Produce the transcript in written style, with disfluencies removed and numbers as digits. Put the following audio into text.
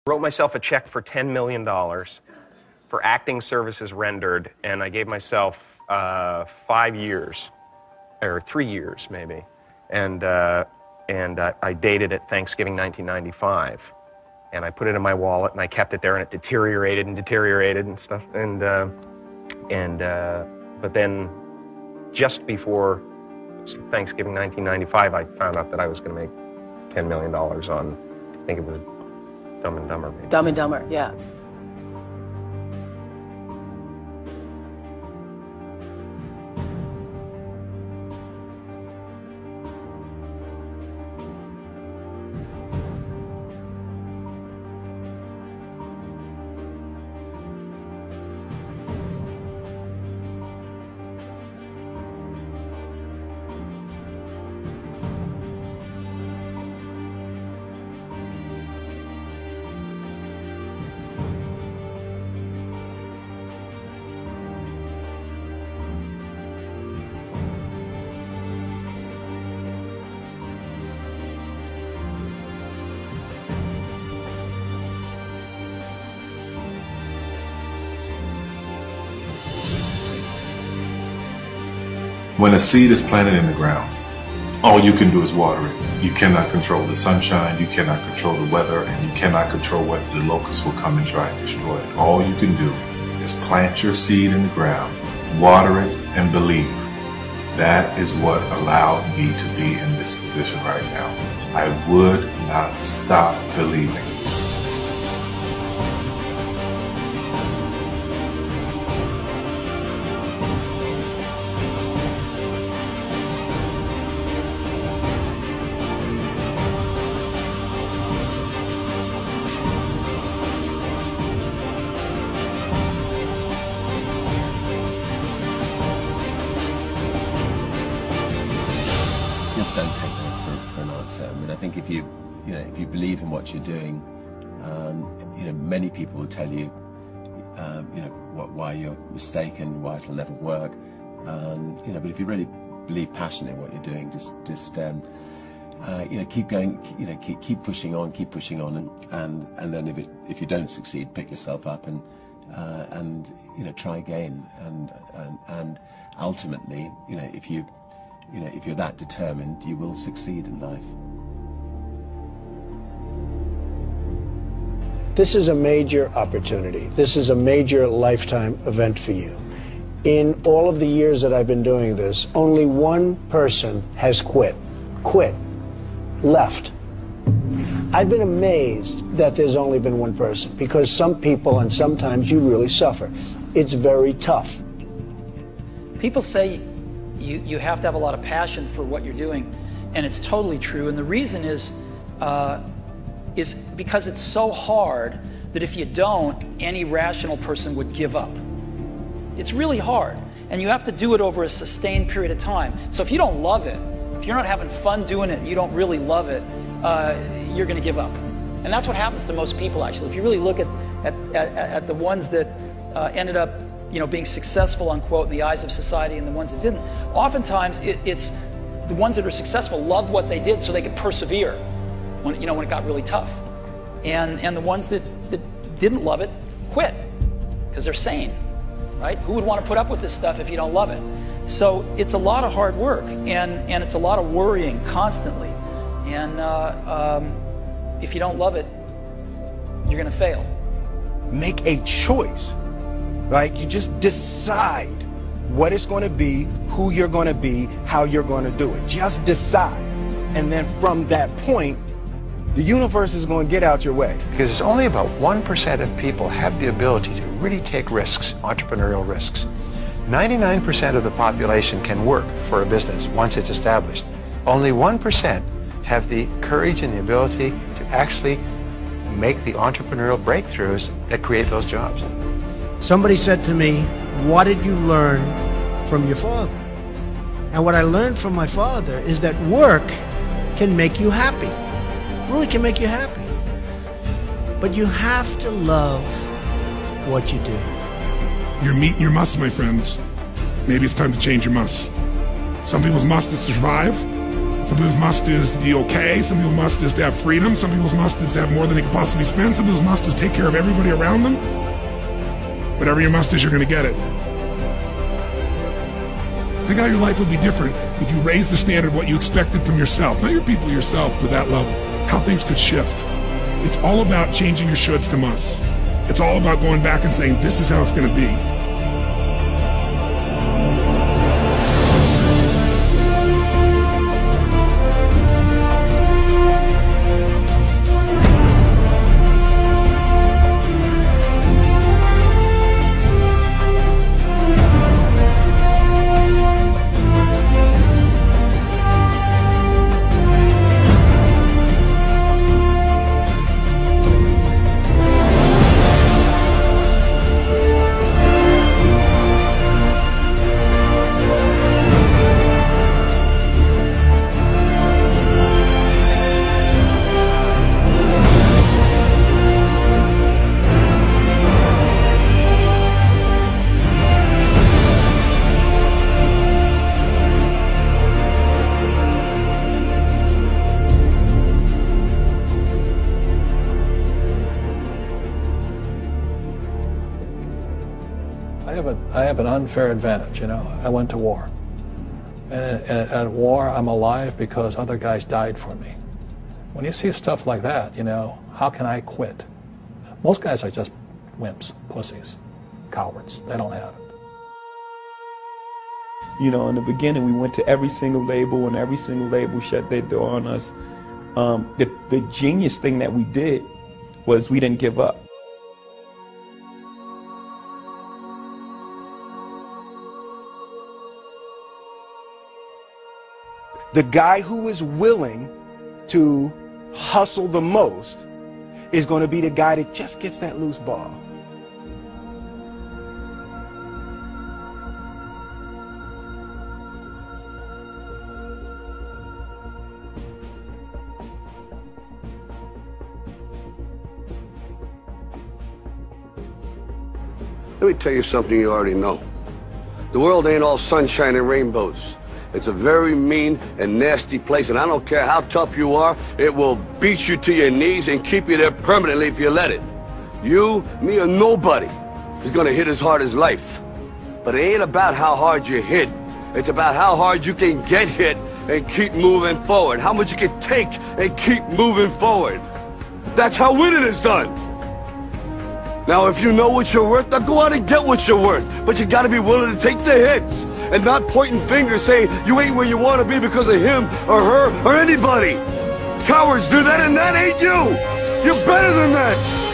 Wrote myself a check for $10 million for acting services rendered, and I gave myself 5 years, or 3 years maybe, and I dated it Thanksgiving 1995, and I put it in my wallet, and I kept it there, and it deteriorated and stuff, but then just before Thanksgiving 1995, I found out that I was going to make $10 million on, I think it was Dumb and Dumber. Maybe. Dumb and Dumber, yeah. When a seed is planted in the ground, all you can do is water it. You cannot control the sunshine, you cannot control the weather, and you cannot control what the locusts will come and try and destroy it. All you can do is plant your seed in the ground, water it, and believe. That is what allowed me to be in this position right now. I would not stop believing. Just don't take that for an answer. I mean, I think if you believe in what you're doing, many people will tell you, why you're mistaken, why it'll never work. But if you really believe passionately in what you're doing, just keep going, keep pushing on, and then if you don't succeed, pick yourself up and try again, and ultimately, if you're that determined, you will succeed in life. This is a major opportunity. This is a major lifetime event for you. In all of the years that I've been doing this, only one person has quit, left. I've been amazed that there's only been one person, because some people, and sometimes you really suffer. It's very tough. People say you have to have a lot of passion for what you're doing, and it's totally true. And the reason is because it's so hard that if you don't, any rational person would give up. It's really hard, and you have to do it over a sustained period of time. So if you don't love it, if you're not having fun doing it, and you don't really love it, you're going to give up. And that's what happens to most people, actually. If you really look at the ones that ended up being successful, unquote, in the eyes of society, and the ones that didn't, oftentimes it's the ones that are successful loved what they did so they could persevere when it got really tough. And the ones that didn't love it quit because they're sane, right? Who would want to put up with this stuff if you don't love it? So it's a lot of hard work, and it's a lot of worrying constantly. And if you don't love it, you're going to fail. Make a choice. Right? You just decide what it's going to be, who you're going to be, how you're going to do it. Just decide. And then from that point, the universe is going to get out your way. Because it's only about 1% of people have the ability to really take risks, entrepreneurial risks. 99% of the population can work for a business once it's established. Only 1% have the courage and the ability to actually make the entrepreneurial breakthroughs that create those jobs. Somebody said to me, what did you learn from your father? And what I learned from my father is that work can make you happy. Really can make you happy. But you have to love what you do. You're meeting your must, my friends. Maybe it's time to change your must. Some people's must is survive. Some people's must is to be okay. Some people's must is to have freedom. Some people's must is to have more than they can possibly spend. Some people's must is take care of everybody around them. Whatever your must is, you're going to get it. Think how your life would be different if you raised the standard of what you expected from yourself, not your people, yourself, to that level. How things could shift. It's all about changing your shoulds to musts. It's all about going back and saying, this is how it's going to be. I have an unfair advantage, you know. I went to war. And at war, I'm alive because other guys died for me. When you see stuff like that, you know, how can I quit? Most guys are just wimps, pussies, cowards. They don't have it. You know, in the beginning, we went to every single label, and every single label shut their door on us. The genius thing that we did was we didn't give up. The guy who is willing to hustle the most is going to be the guy that just gets that loose ball. Let me tell you something you already know. The world ain't all sunshine and rainbows. It's a very mean and nasty place, and I don't care how tough you are, it will beat you to your knees and keep you there permanently if you let it. You, me, or nobody is gonna hit as hard as life. But it ain't about how hard you hit. It's about how hard you can get hit and keep moving forward. How much you can take and keep moving forward. That's how winning is done. Now, if you know what you're worth, now go out and get what you're worth. But you gotta be willing to take the hits and not pointing fingers saying you ain't where you want to be because of him or her or anybody. Cowards do that, and that ain't you. You're better than that.